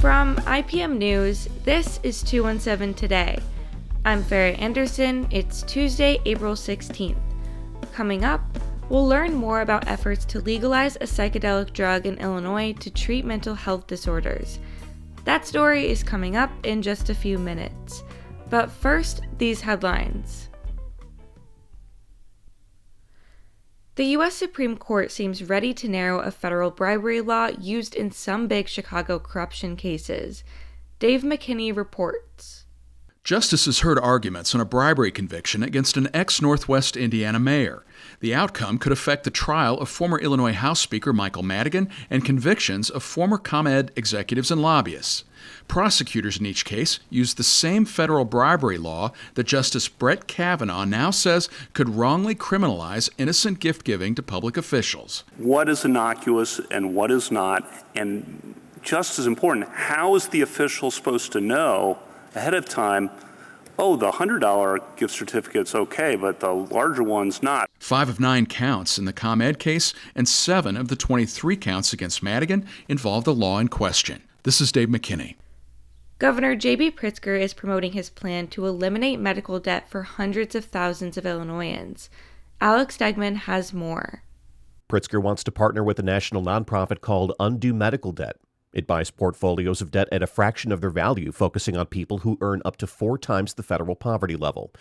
From IPM News, this is 217 Today. I'm Farrah Anderson. It's Tuesday, April 16th. Coming up, we'll learn more about efforts to legalize a psychedelic drug in Illinois to treat mental health disorders. That story is coming up in just a few minutes. But first, these headlines. The U.S. Supreme Court seems ready to narrow a federal bribery law used in some big Chicago corruption cases. Dave McKinney reports. Justices heard arguments on a bribery conviction against an ex-Northwest Indiana mayor. The outcome could affect the trial of former Illinois House Speaker Michael Madigan and convictions of former ComEd executives and lobbyists. Prosecutors in each case used the same federal bribery law that Justice Brett Kavanaugh now says could wrongly criminalize innocent gift-giving to public officials. What is innocuous and what is not? And just as important, how is the official supposed to know ahead of time, oh, the $100 gift certificate's okay, but the larger one's not? 5 of 9 counts in the ComEd case and 7 of the 23 counts against Madigan involve the law in question. This is Dave McKinney. Governor J.B. Pritzker is promoting his plan to eliminate medical debt for hundreds of thousands of Illinoisans. Alex Degman has more. Pritzker wants to partner with a national nonprofit called Undo Medical Debt. It buys portfolios of debt at a fraction of their value, focusing on people who earn up to 4 times the federal poverty level.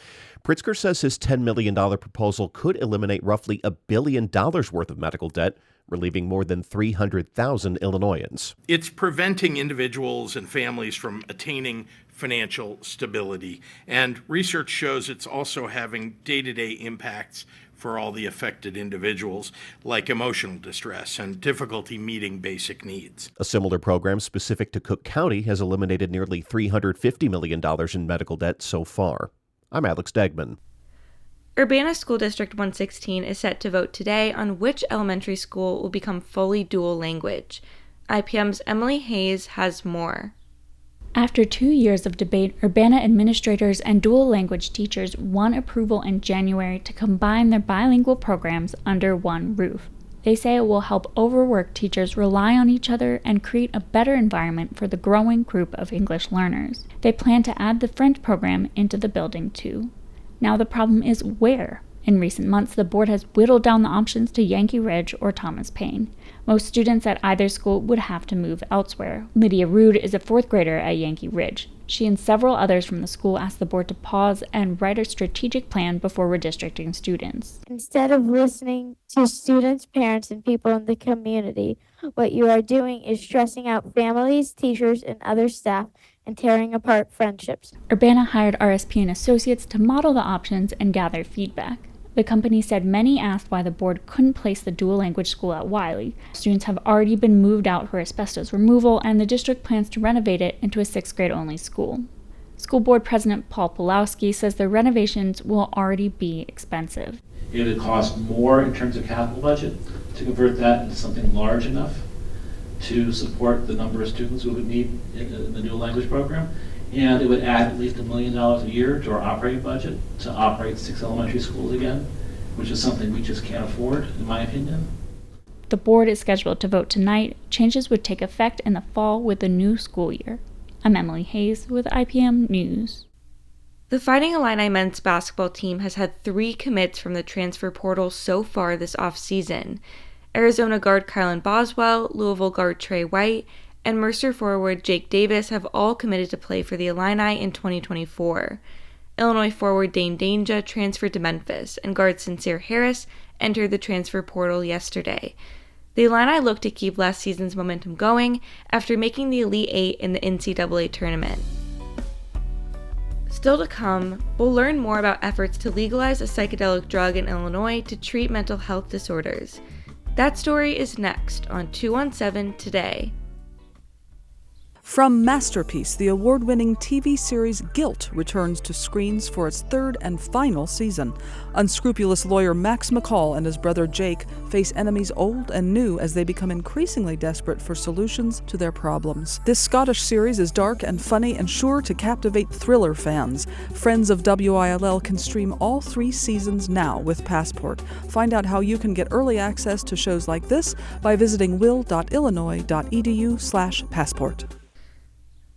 Pritzker says his $10 million proposal could eliminate roughly $1 billion worth of medical debt, relieving more than 300,000 Illinoisans. It's preventing individuals and families from attaining financial stability. And research shows it's also having day-to-day impacts for all the affected individuals, like emotional distress and difficulty meeting basic needs. A similar program specific to Cook County has eliminated nearly $350 million in medical debt so far. I'm Alex Degman. Urbana School District 116 is set to vote today on which elementary school will become fully dual language. IPM's Emily Hayes has more. After 2 years of debate, Urbana administrators and dual language teachers won approval in January to combine their bilingual programs under one roof. They say it will help overworked teachers rely on each other and create a better environment for the growing group of English learners. They plan to add the French program into the building too. Now the problem is where? In recent months, the board has whittled down the options to Yankee Ridge or Thomas Paine. Most students at either school would have to move elsewhere. Lydia Rude is a 4th grader at Yankee Ridge. She and several others from the school asked the board to pause and write a strategic plan before redistricting students. Instead of listening to students, parents, and people in the community, what you are doing is stressing out families, teachers, and other staff and tearing apart friendships. Urbana hired RSP and Associates to model the options and gather feedback. The company said many asked why the board couldn't place the dual language school at Wiley. Students have already been moved out for asbestos removal, and the district plans to renovate it into a 6th grade only school. School board president Paul Pulowski says the renovations will already be expensive. It would cost more in terms of capital budget to convert that into something large enough to support the number of students we would need in the dual language program. And it would add at least $1 million a year to our operating budget to operate 6 elementary schools again, which is something we just can't afford, in my opinion. The board is scheduled to vote tonight. Changes would take effect in the fall with the new school year. I'm Emily Hayes with IPM News. The Fighting Illini men's basketball team has had 3 commits from the transfer portal so far this offseason. Arizona guard Kylan Boswell, Louisville guard Trey White, and Mercer forward Jake Davis have all committed to play for the Illini in 2024. Illinois forward Dane Danger transferred to Memphis, and guard Sincere Harris entered the transfer portal yesterday. The Illini look to keep last season's momentum going after making the Elite Eight in the NCAA tournament. Still to come, we'll learn more about efforts to legalize a psychedelic drug in Illinois to treat mental health disorders. That story is next on 217 Today. From Masterpiece, the award-winning TV series Guilt returns to screens for its 3rd and final season. Unscrupulous lawyer Max McCall and his brother Jake face enemies old and new as they become increasingly desperate for solutions to their problems. This Scottish series is dark and funny and sure to captivate thriller fans. Friends of WILL can stream all 3 seasons now with Passport. Find out how you can get early access to shows like this by visiting will.illinois.edu/passport.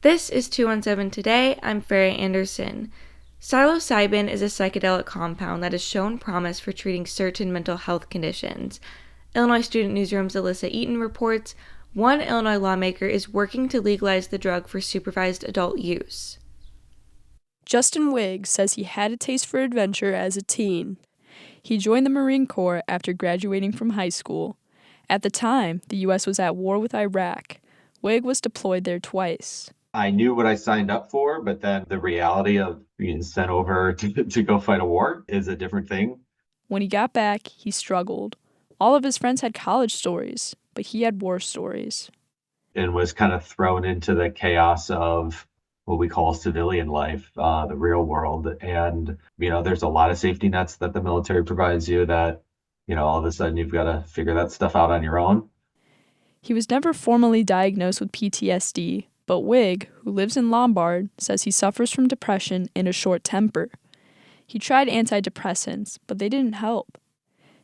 This is 217 Today. I'm Farrah Anderson. Psilocybin is a psychedelic compound that has shown promise for treating certain mental health conditions. Illinois Student Newsroom's Alyssa Eaton reports one Illinois lawmaker is working to legalize the drug for supervised adult use. Justin Wigg says he had a taste for adventure as a teen. He joined the Marine Corps after graduating from high school. At the time, the U.S. was at war with Iraq. Wigg was deployed there twice. I knew what I signed up for, but then the reality of being sent over to go fight a war is a different thing. When he got back, he struggled. All of his friends had college stories, but he had war stories. And was kind of thrown into the chaos of what we call civilian life, the real world. And, there's a lot of safety nets that the military provides you that, all of a sudden you've got to figure that stuff out on your own. He was never formally diagnosed with PTSD, but Wigg, who lives in Lombard, says he suffers from depression and a short temper. He tried antidepressants, but they didn't help.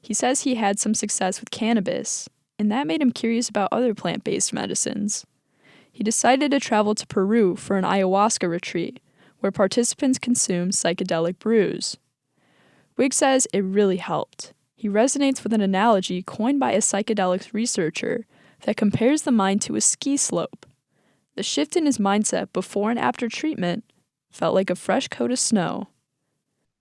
He says he had some success with cannabis, and that made him curious about other plant-based medicines. He decided to travel to Peru for an ayahuasca retreat, where participants consume psychedelic brews. Wigg says it really helped. He resonates with an analogy coined by a psychedelics researcher that compares the mind to a ski slope. The shift in his mindset before and after treatment felt like a fresh coat of snow.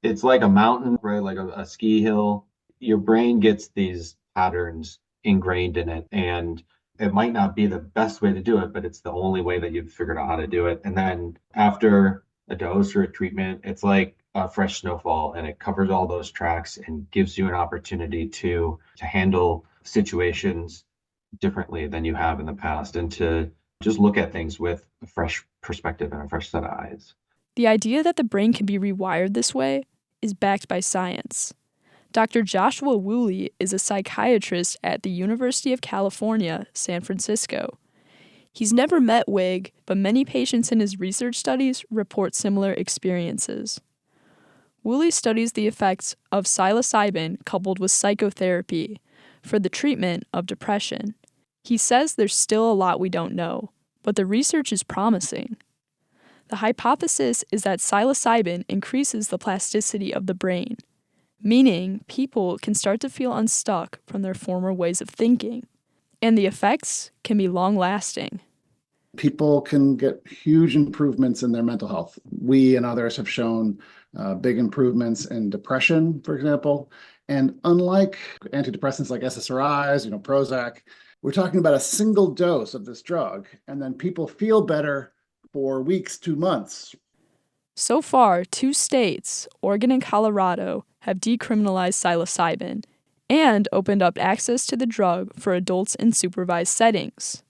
It's like a mountain, right? Like a ski hill. Your brain gets these patterns ingrained in it, and it might not be the best way to do it, but it's the only way that you've figured out how to do it. And then after a dose or a treatment, it's like a fresh snowfall, and it covers all those tracks and gives you an opportunity to handle situations differently than you have in the past, and to just look at things with a fresh perspective and a fresh set of eyes. The idea that the brain can be rewired this way is backed by science. Dr. Joshua Woolley is a psychiatrist at the University of California, San Francisco. He's never met Wigg, but many patients in his research studies report similar experiences. Woolley studies the effects of psilocybin coupled with psychotherapy for the treatment of depression. He says there's still a lot we don't know, but the research is promising. The hypothesis is that psilocybin increases the plasticity of the brain, meaning people can start to feel unstuck from their former ways of thinking, and the effects can be long-lasting. People can get huge improvements in their mental health. We and others have shown big improvements in depression, for example. And unlike antidepressants like SSRIs, Prozac, we're talking about a single dose of this drug, and then people feel better for weeks to months. So far, 2 states, Oregon and Colorado, have decriminalized psilocybin and opened up access to the drug for adults in supervised settings.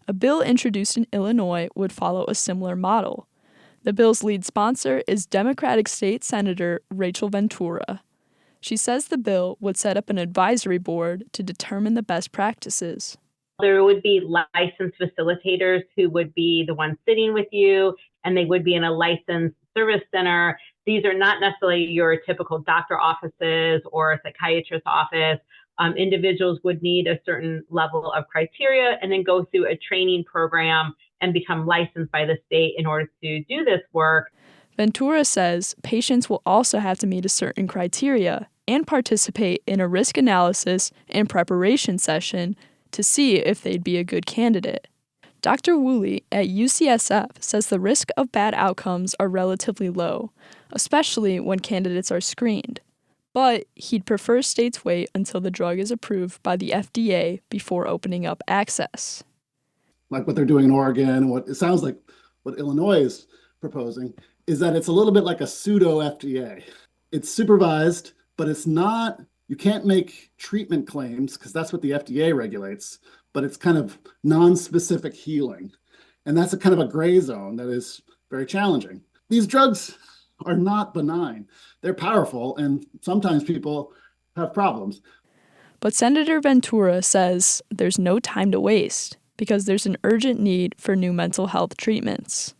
A bill introduced in Illinois would follow a similar model. The bill's lead sponsor is Democratic State Senator Rachel Ventura. She says the bill would set up an advisory board to determine the best practices. There would be licensed facilitators who would be the ones sitting with you, and they would be in a licensed service center. These are not necessarily your typical doctor offices or a psychiatrist's office. Individuals would need a certain level of criteria and then go through a training program and become licensed by the state in order to do this work. Ventura says patients will also have to meet a certain criteria and participate in a risk analysis and preparation session to see if they'd be a good candidate. Dr. Woolley at UCSF says the risk of bad outcomes are relatively low, especially when candidates are screened. But he'd prefer states wait until the drug is approved by the FDA before opening up access. Like what they're doing in Oregon, what it sounds like what Illinois is proposing, is that it's a little bit like a pseudo FDA. It's supervised, but it's not, you can't make treatment claims because that's what the FDA regulates, but it's kind of non-specific healing. And that's a kind of a gray zone that is very challenging. These drugs are not benign. They're powerful, and sometimes people have problems. But Senator Ventura says there's no time to waste because there's an urgent need for new mental health treatments.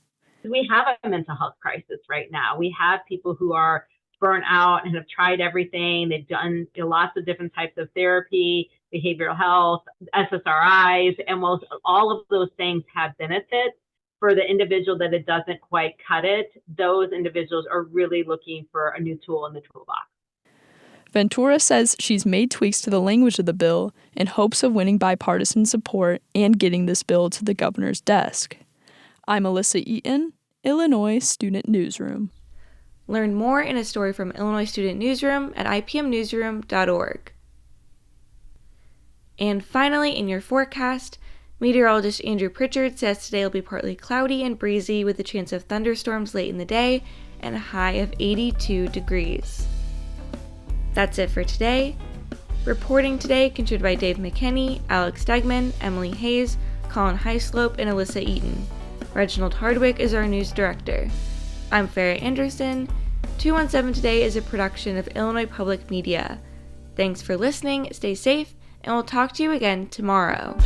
We have a mental health crisis right now. We have people who are burnt out and have tried everything. They've done lots of different types of therapy, behavioral health, SSRIs, and most all of those things have benefits. for the individual that it doesn't quite cut it, those individuals are really looking for a new tool in the toolbox. Ventura says she's made tweaks to the language of the bill in hopes of winning bipartisan support and getting this bill to the governor's desk. I'm Alyssa Eaton, Illinois Student Newsroom. Learn more in a story from Illinois Student Newsroom at ipmnewsroom.org. And finally, in your forecast, meteorologist Andrew Pritchard says today will be partly cloudy and breezy with a chance of thunderstorms late in the day and a high of 82 degrees. That's it for today. Reporting today contributed by Dave McKinney, Alex Stegman, Emily Hayes, Colin Heislope, and Alyssa Eaton. Reginald Hardwick is our news director. I'm Farrah Anderson. 217 Today is a production of Illinois Public Media. Thanks for listening, stay safe, and we'll talk to you again tomorrow.